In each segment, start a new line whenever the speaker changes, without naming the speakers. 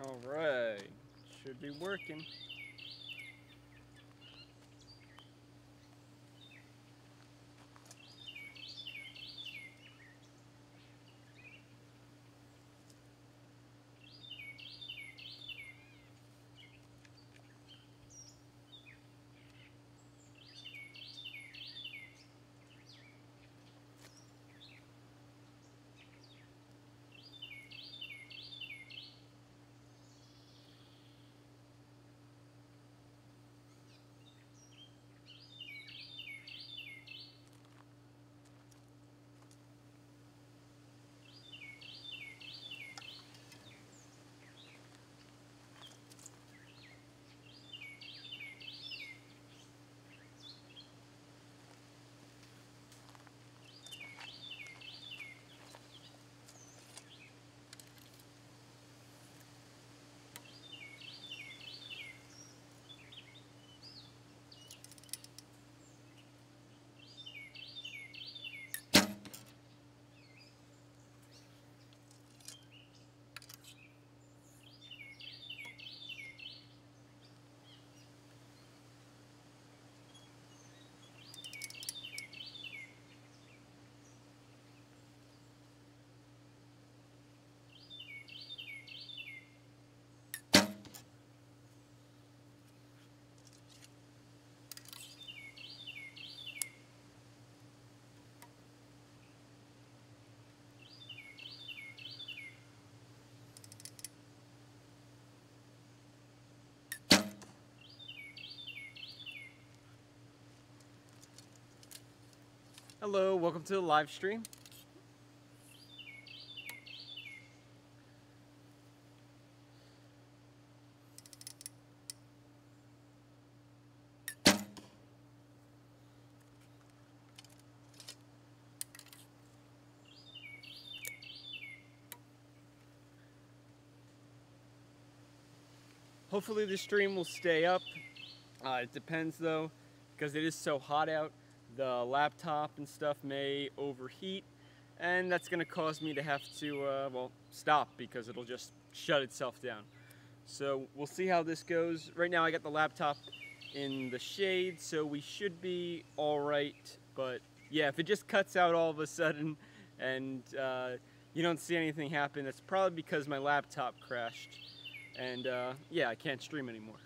All right, should be working. Hello, welcome to the live stream. Hopefully the stream will stay up. It depends though, because it is so hot out. The laptop and stuff may overheat, and that's going to cause me to have to, well, stop because it'll just shut itself down. So we'll see how this goes. Right now I got the laptop in the shade, so we should be all right. But yeah, if it just cuts out all of a sudden and you don't see anything happen, that's probably because my laptop crashed. And yeah, I can't stream anymore.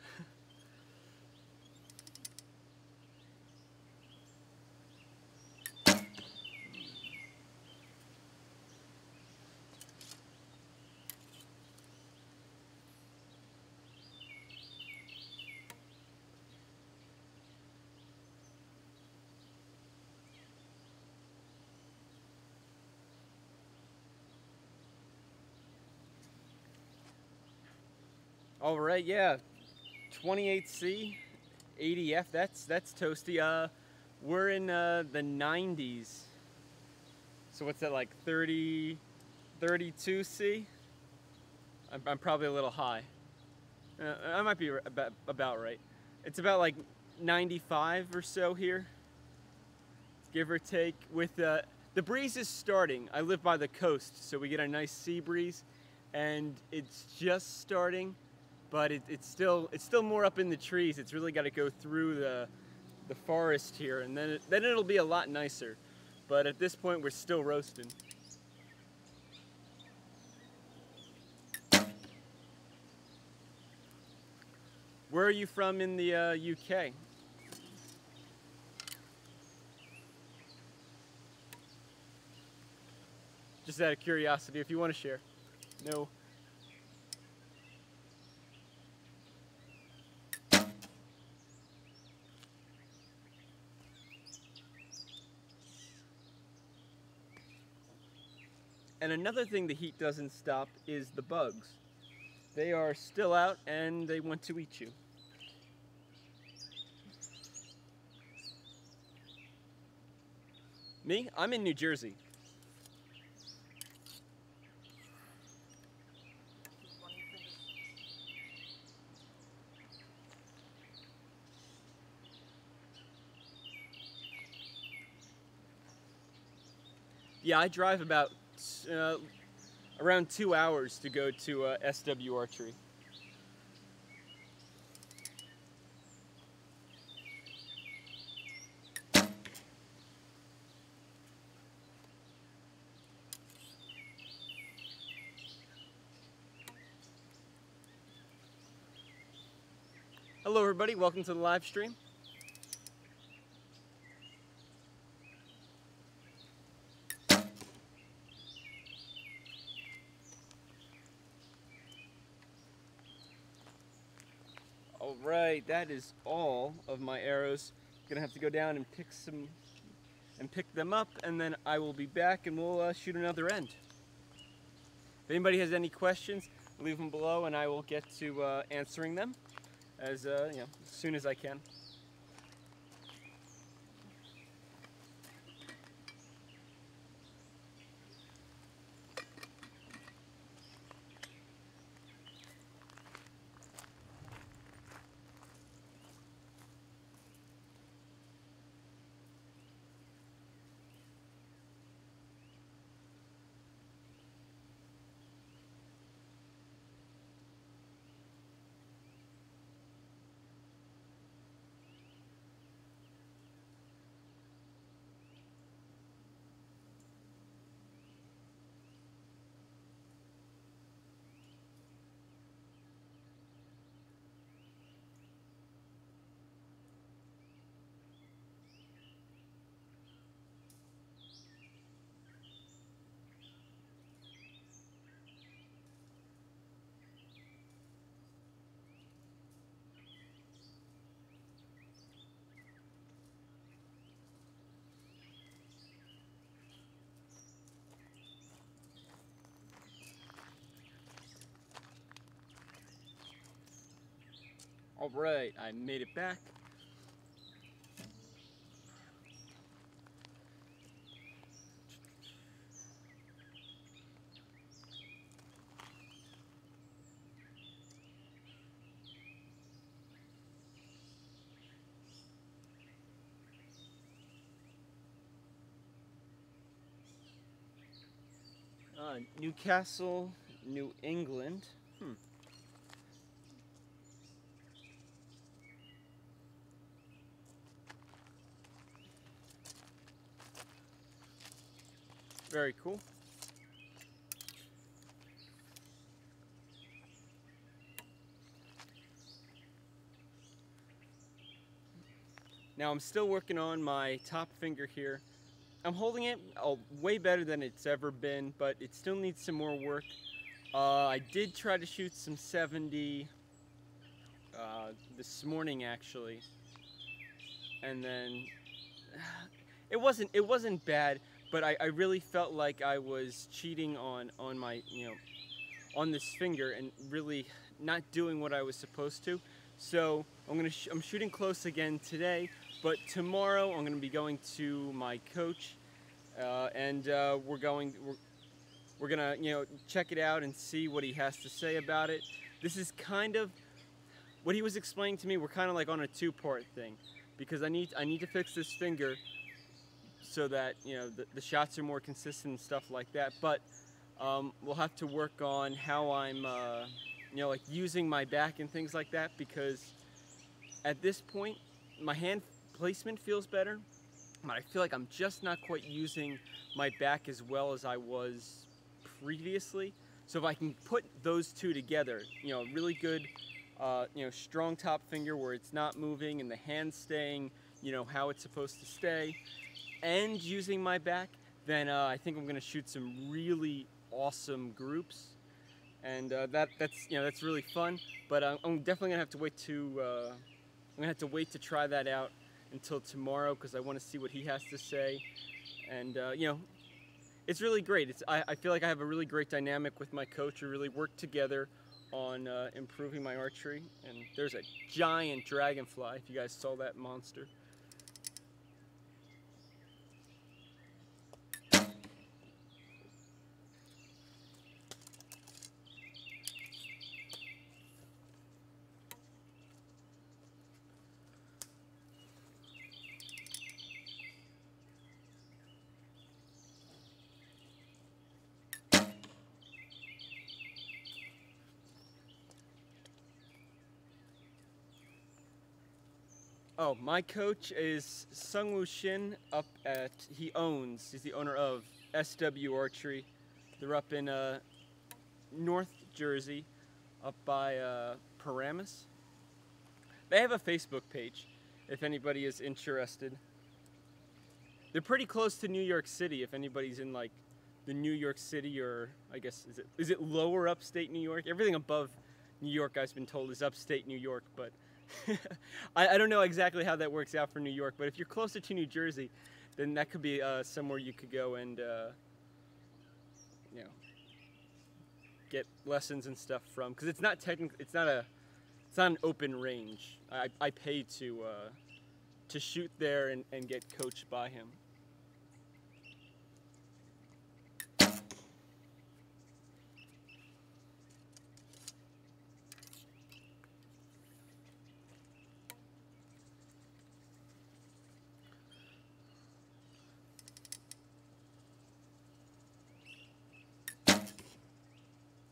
All right, yeah, 28C, 80F. That's toasty. We're in the 90s. So what's that, like 32C? I'm probably a little high. I might be about right. It's about like 95 or so here, give or take. With the breeze is starting. I live by the coast, so we get a nice sea breeze, and it's just starting. But it's still more up in the trees. It's really got to go through the forest here, and then it'll be a lot nicer. But at this point, we're still roasting. Where are you from in the UK? Just out of curiosity, if you want to share. No. And another thing the heat doesn't stop is the bugs. They are still out and they want to eat you. Me? I'm in New Jersey. Yeah, I drive about around 2 hours to go to SW Archery. Hello everybody, welcome to the live stream. Alright, that is all of my arrows. I'm gonna have to go down and pick them up, and then I will be back and we'll shoot another end. If anybody has any questions, leave them below and I will get to answering them as soon as I can. Alright, I made it back. Newcastle, New England. Very cool. Now I'm still working on my top finger here. I'm holding it way better than it's ever been, but it still needs some more work. I did try to shoot some 70 this morning actually, and then it wasn't bad, but I really felt like I was cheating on my on this finger and really not doing what I was supposed to. So I'm shooting close again today, but tomorrow I'm gonna be going to my coach, and we're gonna check it out and see what he has to say about it. This is kind of what he was explaining to me. We're kind of like on a two-part thing, because I need to fix this finger so that the shots are more consistent and stuff like that. But we'll have to work on how I'm like using my back and things like that, because at this point my hand placement feels better, but I feel like I'm just not quite using my back as well as I was previously. So if I can put those two together, really good strong top finger where it's not moving and the hand staying how it's supposed to stay, and using my back, then I think I'm gonna shoot some really awesome groups, and that's really fun. But I'm definitely gonna have to wait to try that out until tomorrow, because I want to see what he has to say. And it's really great. I feel like I have a really great dynamic with my coach. We really work together on improving my archery. And there's a giant dragonfly, if you guys saw that monster. Oh, my coach is Sungwoo Shin up at, he's the owner of SW Archery. They're up in North Jersey, up by Paramus. They have a Facebook page if anybody is interested. They're pretty close to New York City if anybody's in like the New York City, or I guess is it lower upstate New York? Everything above New York I've been told is upstate New York, but I don't know exactly how that works out for New York, but if you're closer to New Jersey, then that could be somewhere you could go and you know, get lessons and stuff from, because it's not an open range. I pay to shoot there and get coached by him.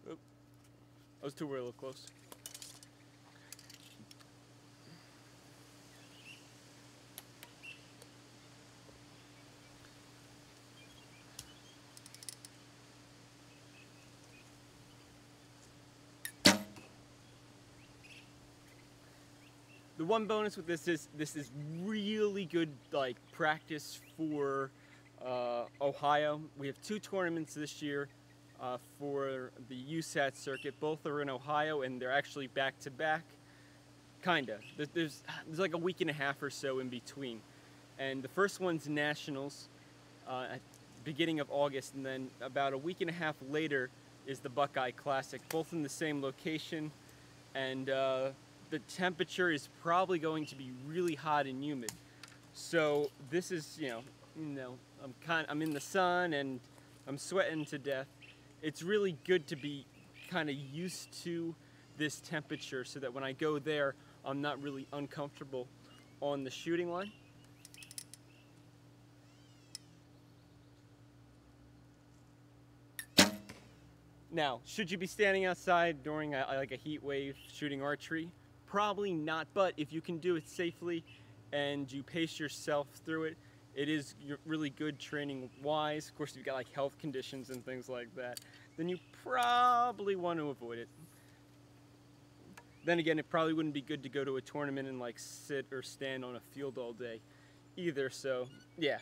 Oop. Those two were a little close. The one bonus with this is really good like practice for Ohio. We have 2 tournaments this year for the USAT circuit. Both are in Ohio, and they're actually back to back. Kinda. There's like a week and a half or so in between, and the first one's nationals at the beginning of August, and then about a week and a half later is the Buckeye Classic. Both in the same location, and the temperature is probably going to be really hot and humid. So this is, you know, I'm in the sun and I'm sweating to death. It's really good to be kind of used to this temperature so that when I go there, I'm not really uncomfortable on the shooting line. Now, should you be standing outside during like a heat wave shooting archery? Probably not, but if you can do it safely and you pace yourself through it, it is really good training wise. Of course, if you've got like health conditions and things like that, then you probably want to avoid it. Then again, it probably wouldn't be good to go to a tournament and like sit or stand on a field all day either, so yeah.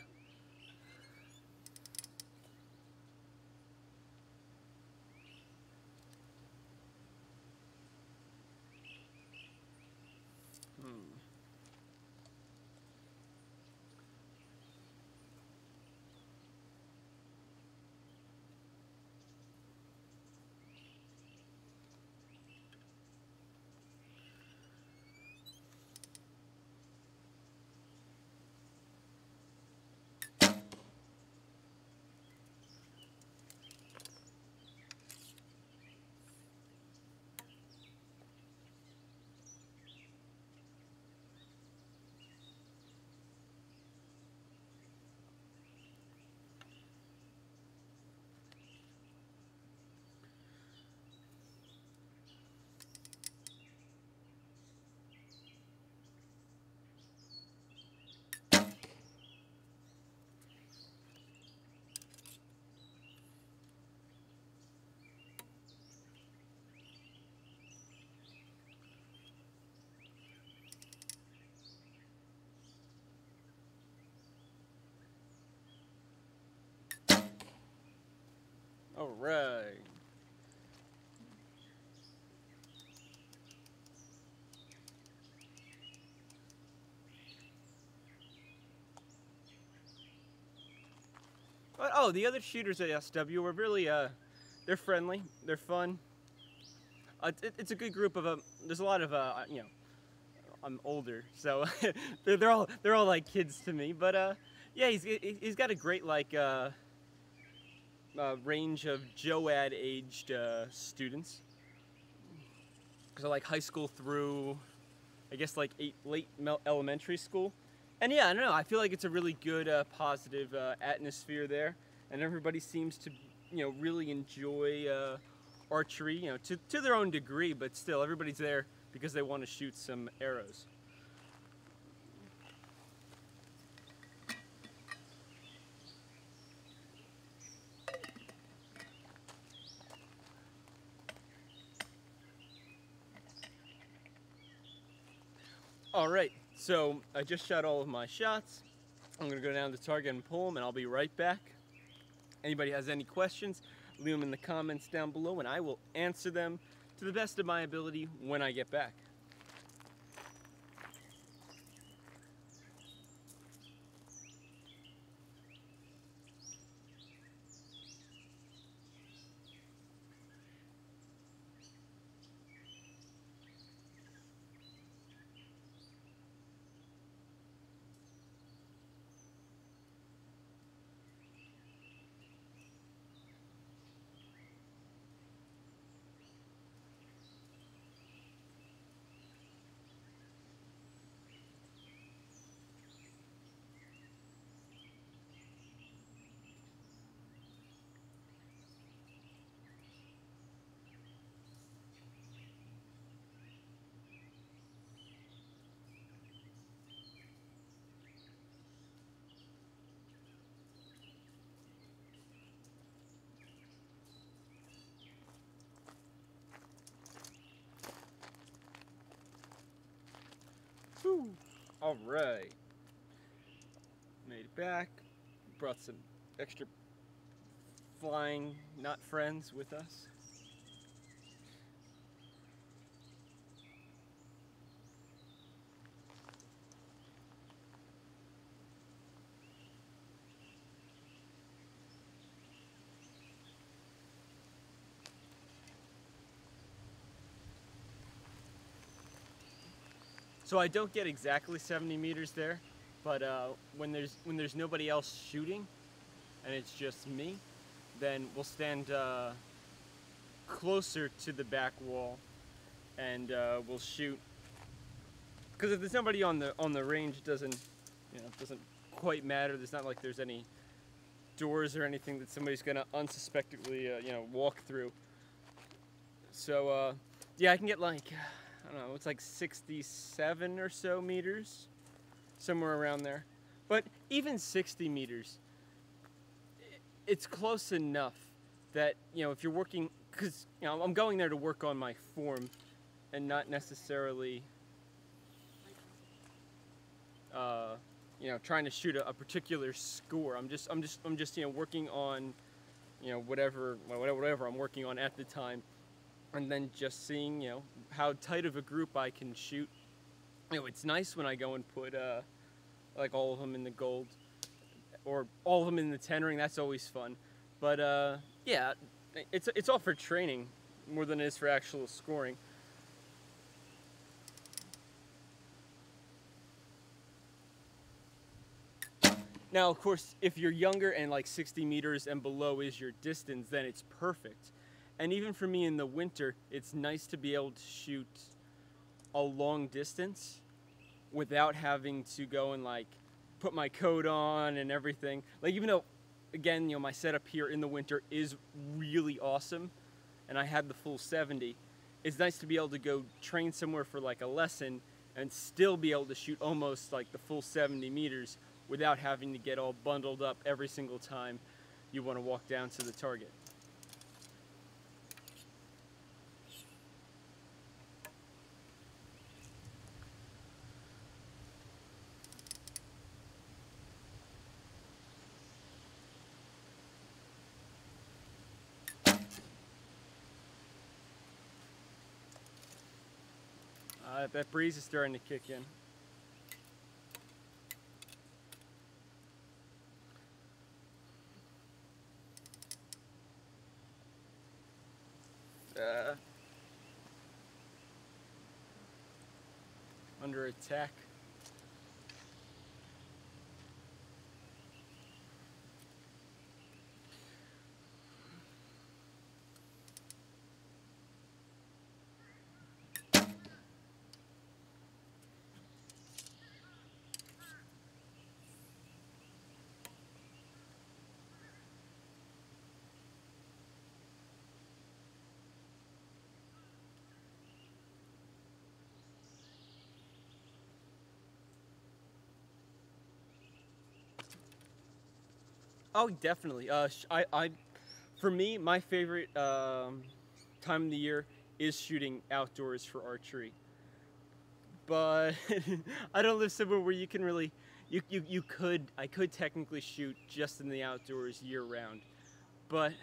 All right. Oh, the other shooters at SW were really, they're friendly, they're fun. It's a good group of, there's a lot of, you know, I'm older, so they're all like kids to me, but, yeah, he's got a great, like, range of JOAD aged students. So like high school through, I guess like late elementary school. And yeah, I don't know, I feel like it's a really good positive atmosphere there, and everybody seems to, you know, really enjoy archery, you know, to their own degree, but still everybody's there because they want to shoot some arrows. Alright, so I just shot all of my shots. I'm going to go down to the target and pull them, and I'll be right back. Anybody has any questions, leave them in the comments down below, and I will answer them to the best of my ability when I get back. Whew. All right, made it back. Brought some extra flying not friends with us. So I don't get exactly 70 meters there, but when there's nobody else shooting, and it's just me, then we'll stand closer to the back wall, and we'll shoot. Because if there's nobody on the range, it doesn't quite matter. There's not like there's any doors or anything that somebody's gonna unsuspectingly walk through. So yeah, I can get like, I don't know, it's like 67 or so meters, somewhere around there. But even 60 meters, it's close enough that, if you're working, because, I'm going there to work on my form and not necessarily, trying to shoot a particular score. I'm just working on, whatever I'm working on at the time. And then just seeing, how tight of a group I can shoot. It's nice when I go and put, like all of them in the gold, or all of them in the 10 ring. That's always fun. But yeah, it's all for training more than it is for actual scoring. Now, of course, if you're younger and like 60 meters and below is your distance, then it's perfect. And even for me in the winter, it's nice to be able to shoot a long distance without having to go and like put my coat on and everything. Like, even though, again, my setup here in the winter is really awesome, and I had the full 70, it's nice to be able to go train somewhere for like a lesson and still be able to shoot almost like the full 70 meters without having to get all bundled up every single time you want to walk down to the target. That breeze is starting to kick in. Under attack. Oh, definitely. For me, my favorite time of the year is shooting outdoors for archery. but I don't live somewhere where you can really, I could technically shoot just in the outdoors year round, but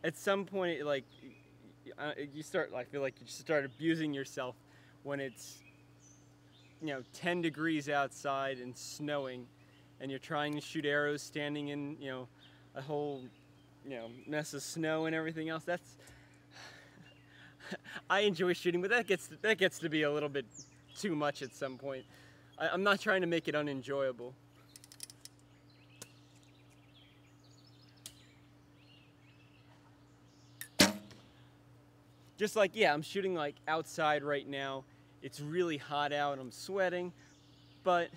at some point, like, I feel like you start abusing yourself when it's, 10 degrees outside and snowing, and you're trying to shoot arrows standing in, a whole, mess of snow and everything else. That's, I enjoy shooting, but that gets to be a little bit too much at some point. I'm not trying to make it unenjoyable. Just like, yeah, I'm shooting like outside right now. It's really hot out, I'm sweating, but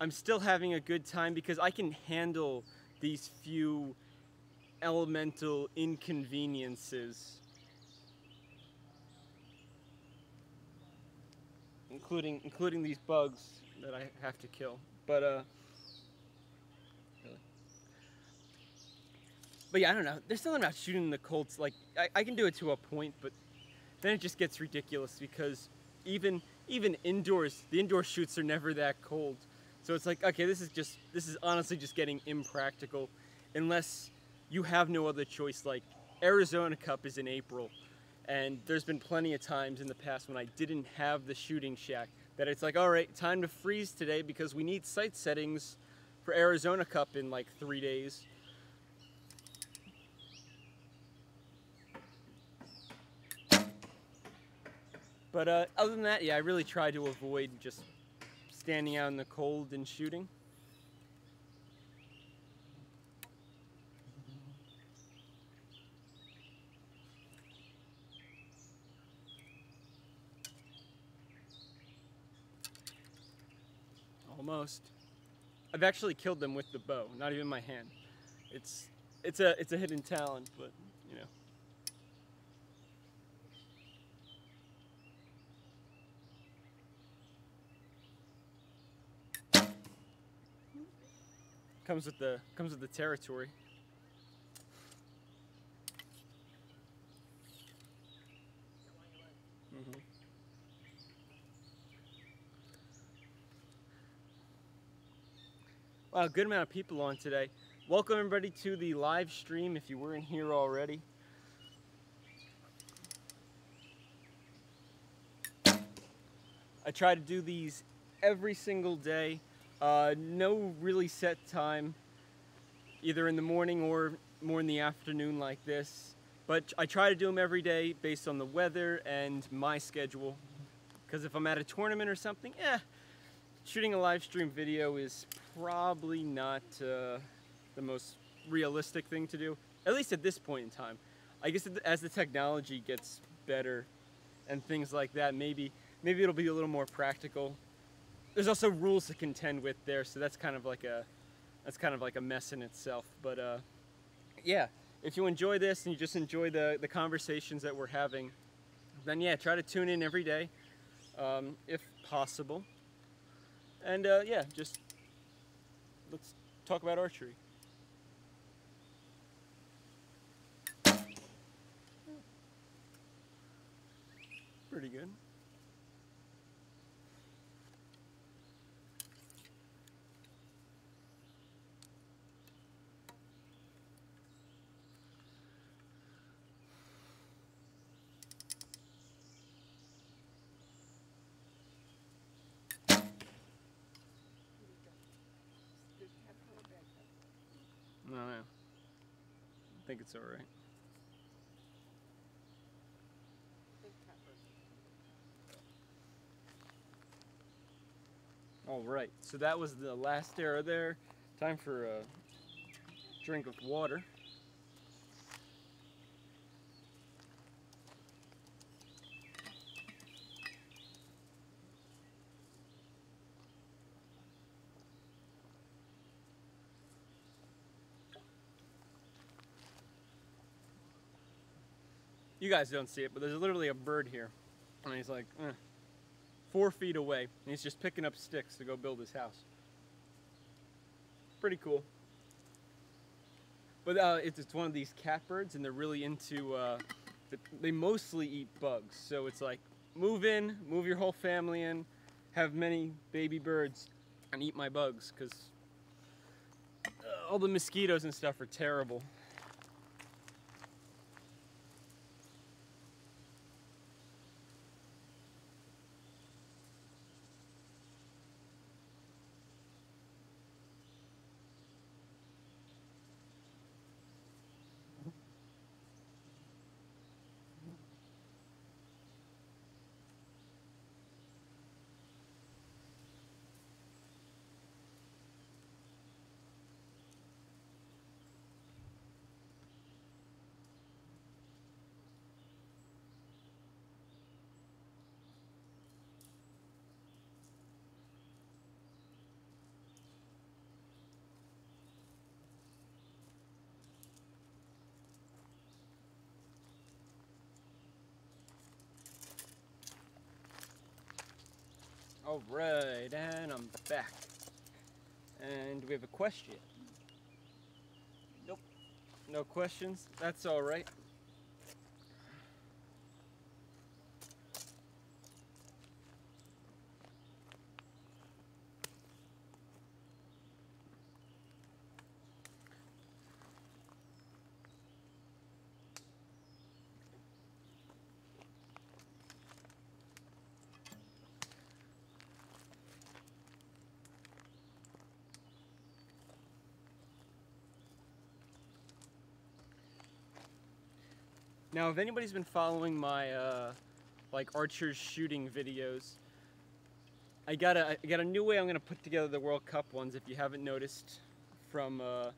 I'm still having a good time because I can handle these few elemental inconveniences, including these bugs that I have to kill. But yeah, I don't know. There's something about shooting in the cold. Like, I can do it to a point, but then it just gets ridiculous because even indoors, the indoor shoots are never that cold. So it's like, okay, this is honestly just getting impractical unless you have no other choice. Like, Arizona Cup is in April, and there's been plenty of times in the past when I didn't have the shooting shack that it's like, all right, time to freeze today because we need sight settings for Arizona Cup in like 3 days. But other than that, yeah, I really try to avoid just standing out in the cold and shooting. Almost. I've actually killed them with the bow, not even my hand. It's a hidden talent, but you know. Comes with the territory. Mm-hmm. Wow, good amount of people on today. Welcome everybody to the live stream if you weren't here already. I try to do these every single day. No really set time, either in the morning or more in the afternoon like this. But I try to do them every day based on the weather and my schedule. Because if I'm at a tournament or something, shooting a live stream video is probably not the most realistic thing to do. At least at this point in time. I guess as the technology gets better and things like that, maybe it'll be a little more practical. There's also rules to contend with there, so that's kind of like a mess in itself. But yeah, if you enjoy this and you just enjoy the conversations that we're having, then yeah, try to tune in every day, if possible. And yeah, just let's talk about archery. Pretty good. No, I think it's all right. All right, so that was the last arrow there. Time for a drink of water. You guys don't see it, but there's literally a bird here. And he's like 4 feet away. And he's just picking up sticks to go build his house. Pretty cool. But it's one of these catbirds, and they're really into, they mostly eat bugs. So it's like, move in, move your whole family in. have many baby birds and eat my bugs, because all the mosquitoes and stuff are terrible. Alright, and I'm back. And we have a question. Nope, no questions. That's alright. Now, if anybody's been following my like archer shooting videos, I got a new way I'm gonna put together the World Cup ones. If you haven't noticed, from what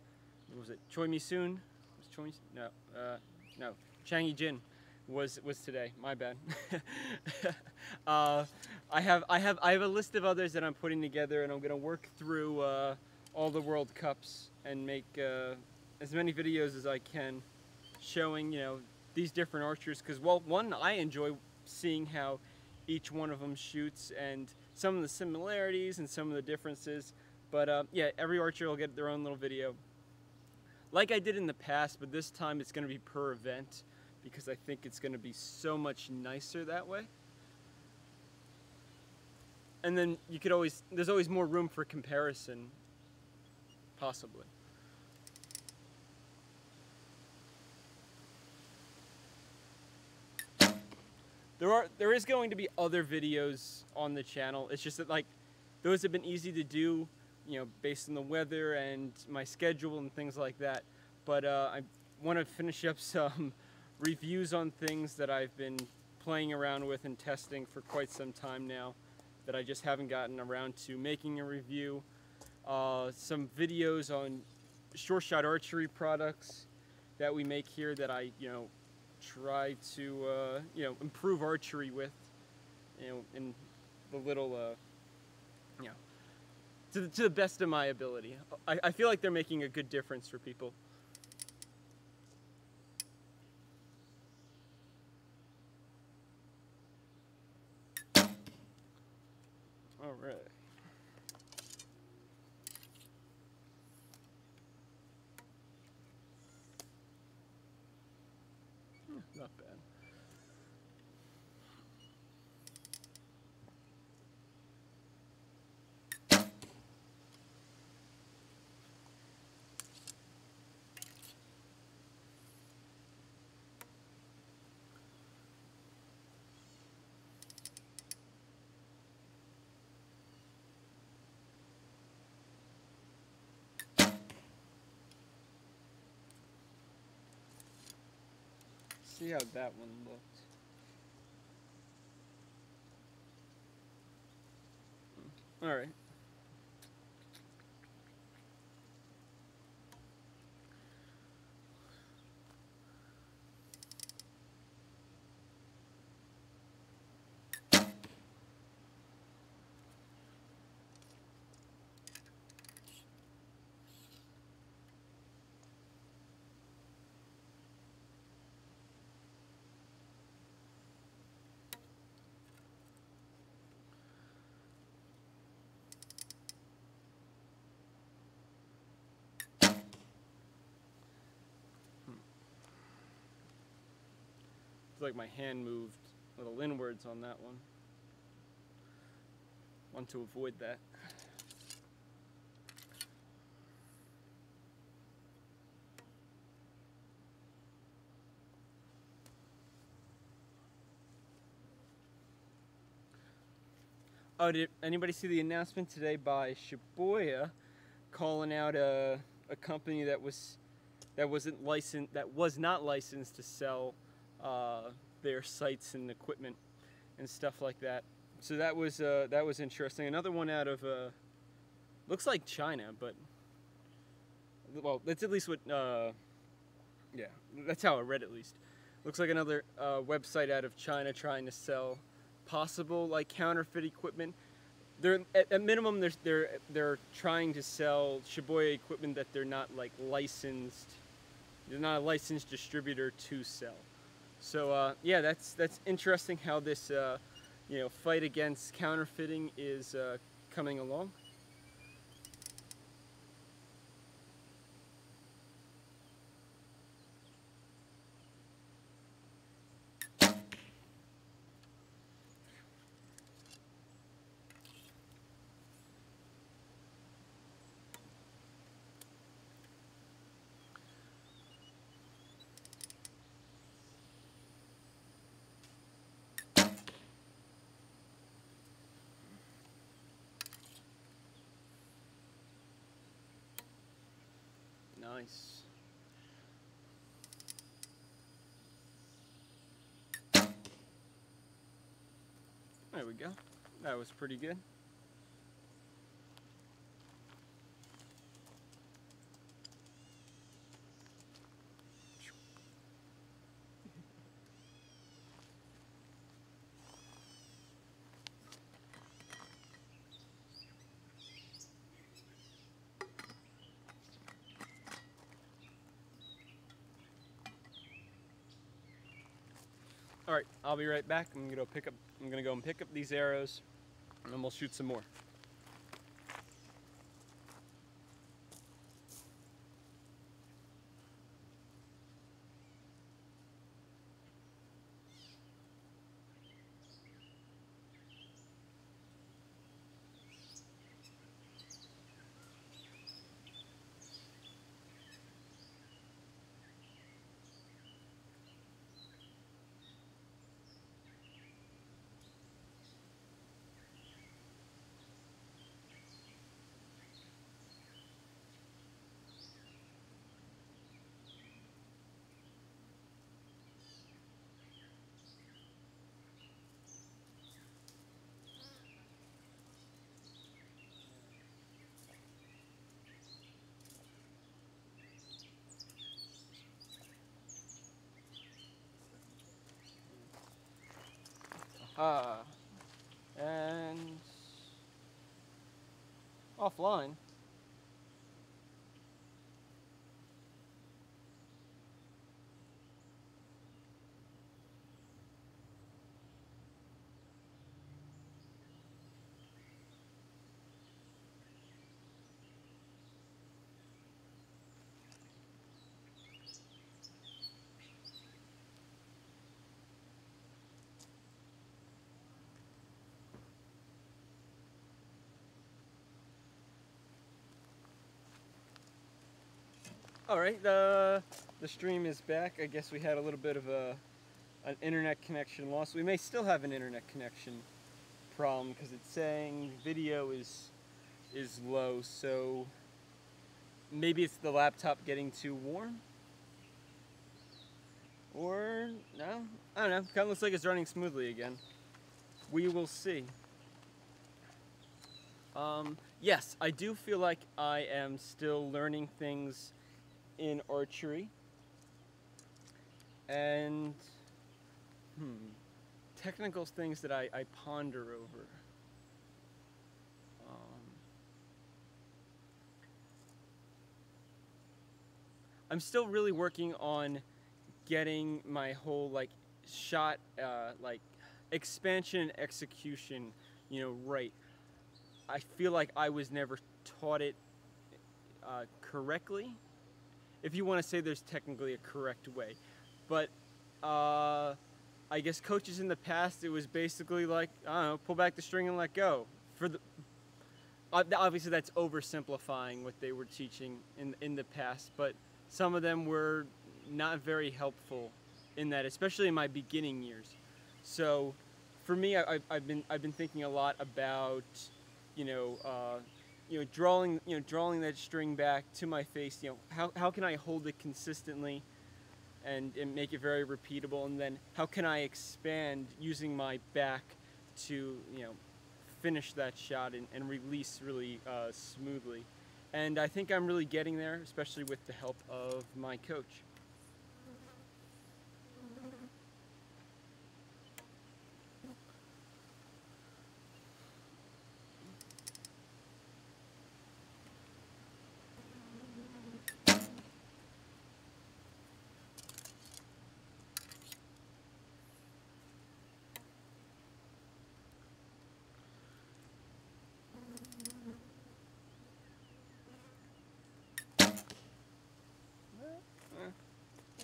was it, Choi Mi Soon? Was Choi? No, Chang Yi Jin was today. My bad. I have a list of others that I'm putting together, and I'm gonna work through all the World Cups and make as many videos as I can, showing, you know, these different archers, because, well, one, I enjoy seeing how each one of them shoots and some of the similarities and some of the differences. But yeah, every archer will get their own little video, like I did in the past, but this time it's going to be per event, because I think it's going to be so much nicer that way. And then you could always, there's always more room for comparison, possibly. There is going to be other videos on the channel. It's just that, like, those have been easy to do, you know, based on the weather and my schedule and things like that. But I want to finish up some reviews on things that I've been playing around with and testing for quite some time now, that I just haven't gotten around to making a review. Some videos on short shot archery products that we make here that I, you know, try to you know, improve archery with, you know, in the little you know, to the best of my ability. I feel like they're making a good difference for people. All right. Not bad. See how that one looked. All right. It's like my hand moved a little inwards on that one. Want to avoid that. Oh, did anybody see the announcement today by Shibuya calling out a company that was not licensed to sell their sites and equipment and stuff like that? So that was interesting. Another one out of looks like China, but well, that's at least what yeah, that's how I read at least. Looks like another website out of China trying to sell possible like counterfeit equipment. They're at minimum they're trying to sell Shibuya equipment that they're not like licensed. They're not a licensed distributor to sell. So yeah, that's interesting how this you know, fight against counterfeiting is coming along. Nice. There we go. That was pretty good. All right, I'll be right back. I'm gonna go and pick up these arrows, and then we'll shoot some more. And offline. All right, the stream is back. I guess we had a little bit of an internet connection loss. We may still have an internet connection problem because it's saying video is low, so maybe it's the laptop getting too warm? Or, no? I don't know. Kind of looks like it's running smoothly again. We will see. Yes, I do feel like I am still learning things in archery. And, technical things that I ponder over. I'm still really working on getting my whole like shot, like expansion and execution, you know, right. I feel like I was never taught it correctly, if you want to say there's technically a correct way. But I guess coaches in the past, it was basically like, I don't know, pull back the string and let go. for the obviously that's oversimplifying what they were teaching in the past, but some of them were not very helpful in that, especially in my beginning years. So for me, I've been thinking a lot about drawing that string back to my face. How can I hold it consistently and make it very repeatable, and then how can I expand using my back to finish that shot and release really smoothly. And I think I'm really getting there, especially with the help of my coach.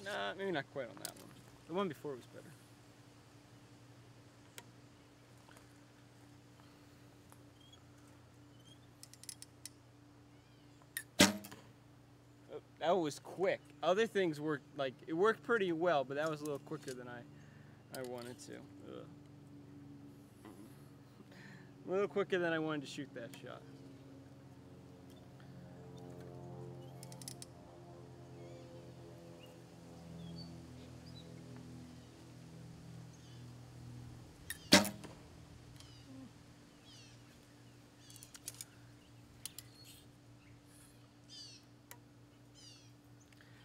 Nah, maybe not quite on that one. The one before was better. Oh, that was quick. Other things worked, like, it worked pretty well, but that was a little quicker than I wanted to. Ugh. A little quicker than I wanted to shoot that shot.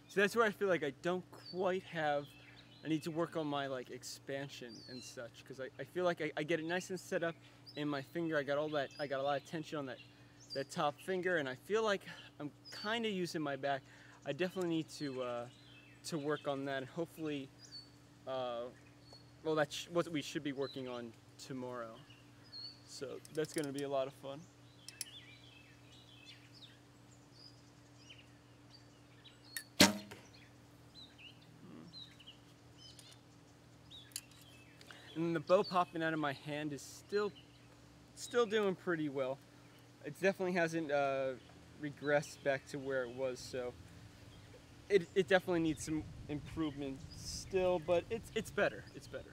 So that's where I feel like I don't quite have, I need to work on my like expansion and such, because I feel like I get it nice and set up in my finger. I got a lot of tension on that top finger, and I feel like I'm kind of using my back. I definitely need to work on that, and hopefully, well, that's what we should be working on tomorrow. So that's going to be a lot of fun. And the bow popping out of my hand is still doing pretty well. It definitely hasn't regressed back to where it was, so it definitely needs some improvement still, but it's better. It's better.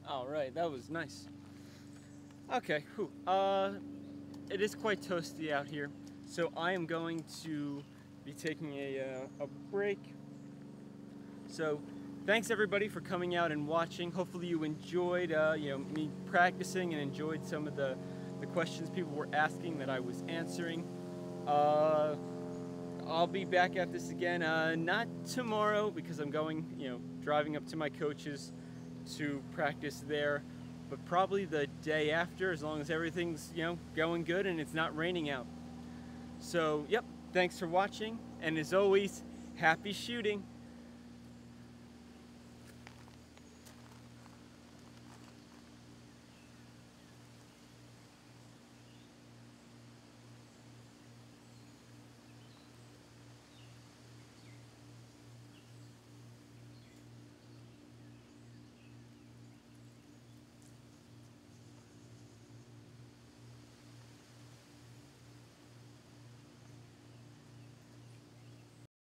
All right, that was nice. Okay, whew. It is quite toasty out here, so I am going to be taking a break. So, thanks everybody for coming out and watching. Hopefully you enjoyed, me practicing and enjoyed some of the questions people were asking that I was answering. I'll be back at this again, not tomorrow because I'm going, driving up to my coach's to practice there, but probably the day after, as long as everything's going good and it's not raining out. So yep, thanks for watching, and as always, happy shooting.